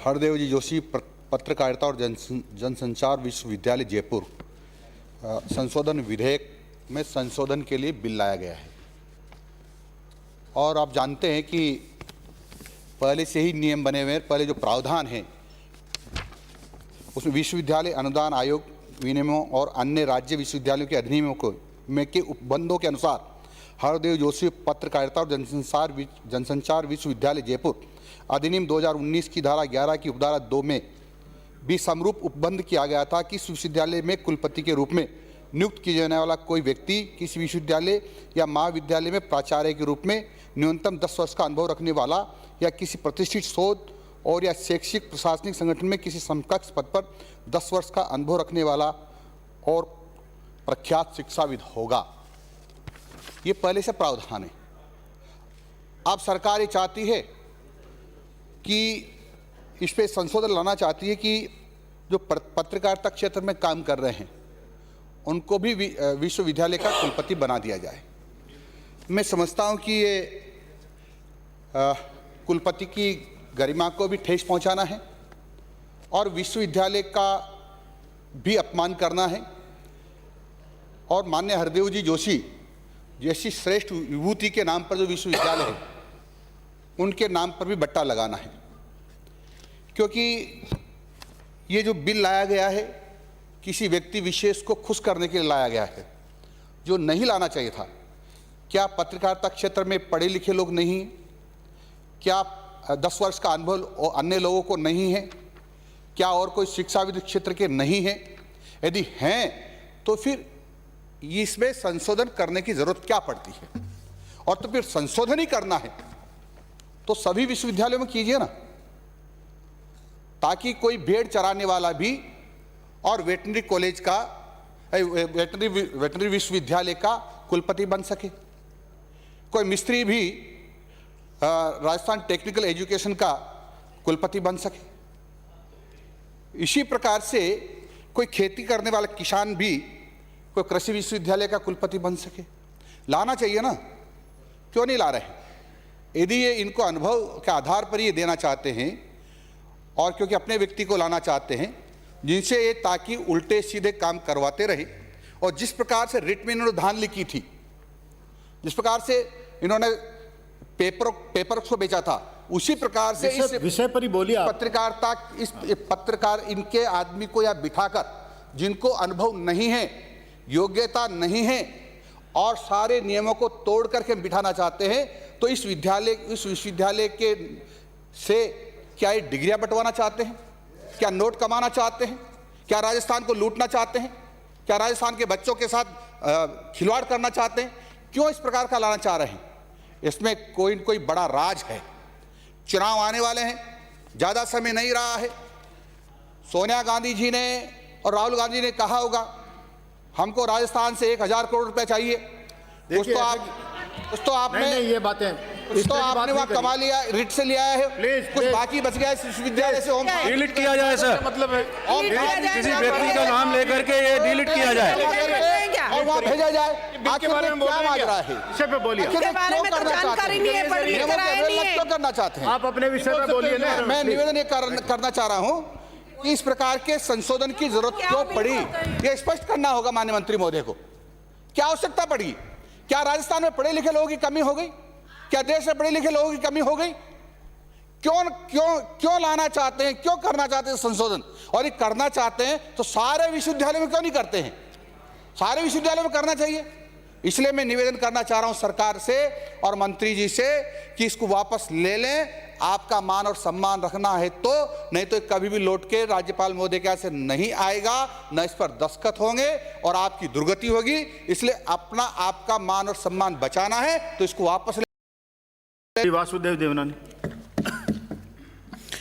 हरदेव जी जोशी पत्रकारिता और जनसंचार विश्वविद्यालय जयपुर संशोधन विधेयक में संशोधन के लिए बिल लाया गया है। और आप जानते हैं कि पहले से ही नियम बने हुए हैं। पहले जो प्रावधान है उसमें विश्वविद्यालय अनुदान आयोग विनियमों और अन्य राज्य विश्वविद्यालयों के अधिनियमों में के उपबंधों के अनुसार हरदेव जोशी पत्रकारिता और जनसंचार विश्वविद्यालय जयपुर अधिनियम 2019 की धारा 11 की उपधारा 2 में भी समरूप उपबंध किया गया था कि इस विश्वविद्यालय में कुलपति के रूप में नियुक्त किया जाने वाला कोई व्यक्ति किसी विश्वविद्यालय या महाविद्यालय में प्राचार्य के रूप में न्यूनतम 10 वर्ष का अनुभव रखने वाला या किसी प्रतिष्ठित शोध और या शैक्षिक प्रशासनिक संगठन में किसी समकक्ष पद पर 10 वर्ष का अनुभव रखने वाला और प्रख्यात शिक्षाविद होगा। ये पहले से प्रावधान है। अब सरकार ये चाहती है कि इस पे संशोधन लाना चाहती है कि जो पत्रकारिता क्षेत्र में काम कर रहे हैं उनको भी विश्वविद्यालय का कुलपति बना दिया जाए। मैं समझता हूं कि ये कुलपति की गरिमा को भी ठेस पहुंचाना है और विश्वविद्यालय का भी अपमान करना है और माननीय हरदेव जी जोशी जैसी श्रेष्ठ विभूति के नाम पर जो विश्वविद्यालय है उनके नाम पर भी बट्टा लगाना है। क्योंकि ये जो बिल लाया गया है किसी व्यक्ति विशेष को खुश करने के लिए लाया गया है, जो नहीं लाना चाहिए था। क्या पत्रकारिता क्षेत्र में पढ़े लिखे लोग नहीं हैं? क्या 10 वर्ष का अनुभव अन्य लोगों को नहीं है? क्या और कोई शिक्षाविद क्षेत्र के नहीं है? यदि हैं तो फिर इसमें संशोधन करने की जरूरत क्या पड़ती है? और तो फिर संशोधन ही करना है तो सभी विश्वविद्यालयों में कीजिए ना, ताकि कोई भेड़ चराने वाला भी और वेटनरी कॉलेज का वेटनरी विश्वविद्यालय का कुलपति बन सके, कोई मिस्त्री भी राजस्थान टेक्निकल एजुकेशन का कुलपति बन सके। इसी प्रकार से कोई खेती करने वाला किसान भी कोई कृषि विश्वविद्यालय का कुलपति बन सके। लाना चाहिए ना, क्यों नहीं ला रहे? यदि ये इनको अनुभव के आधार पर ये देना चाहते हैं और क्योंकि अपने व्यक्ति को लाना चाहते हैं जिनसे ये ताकि उल्टे सीधे काम करवाते रहे, और जिस प्रकार से रिट में इन्होंने धान लिखी थी, जिस प्रकार से इन्होंने पेपर को बेचा था, उसी प्रकार से इस विषय पर ही बोलिए। पत्रकारिता इस पत्रकार इनके आदमी को या बिठाकर जिनको अनुभव नहीं है, योग्यता नहीं है और सारे नियमों को तोड़ करके बिठाना चाहते हैं, तो इस विश्वविद्यालय के से क्या ये डिग्रियां बंटवाना चाहते हैं? क्या नोट कमाना चाहते हैं? क्या राजस्थान को लूटना चाहते हैं? क्या राजस्थान के बच्चों के साथ खिलवाड़ करना चाहते हैं? क्यों इस प्रकार का लाना चाह रहे हैं? इसमें कोई न कोई बड़ा राज है। चुनाव आने वाले हैं, ज़्यादा समय नहीं रहा है। सोनिया गांधी जी ने और राहुल गांधी ने कहा होगा हमको राजस्थान से 1000 करोड़ रुपए चाहिए। कुछ तो आपने ये बातें तो आपने वहाँ कमा लिया, रिट से लिया है, कुछ बाकी बच गया इस विश्वविद्यालय से। डिलीट किया जाए सर, मतलब है किसी व्यक्ति का नाम लेकर के ये डिलीट किया जाए और वहाँ भेजा जाए। आखिर में क्या मांग रहा है? विषय पे बोलिए। क्यों करना चाहते हैं? आप अपने विषय पे बोलिए ना। मैं निवेदन करना चाह रहा हूँ कि इस प्रकार के संशोधन की जरूरत क्यों पड़ी, ये स्पष्ट करना होगा माननीय मंत्री महोदय को। क्या आवश्यकता पड़ी? क्या राजस्थान में पढ़े लिखे लोगों की कमी हो गई? क्या देश में पढ़े लिखे लोगों की कमी हो गई? क्यों लाना चाहते हैं, क्यों करना चाहते हैं संशोधन? और ये करना चाहते हैं तो सारे विश्वविद्यालयों में क्यों नहीं करते हैं? सारे विश्वविद्यालयों में करना चाहिए। इसलिए मैं निवेदन करना चाह रहा हूं सरकार से और मंत्री जी से कि इसको वापस ले लें। आपका मान और सम्मान रखना है तो, नहीं तो कभी भी लौट के राज्यपाल महोदय के यहाँ से नहीं आएगा, न इस पर दस्तखत होंगे और आपकी दुर्गति होगी। इसलिए आपका मान और सम्मान बचाना है तो इसको वापस ले। वासुदेव देवनानी।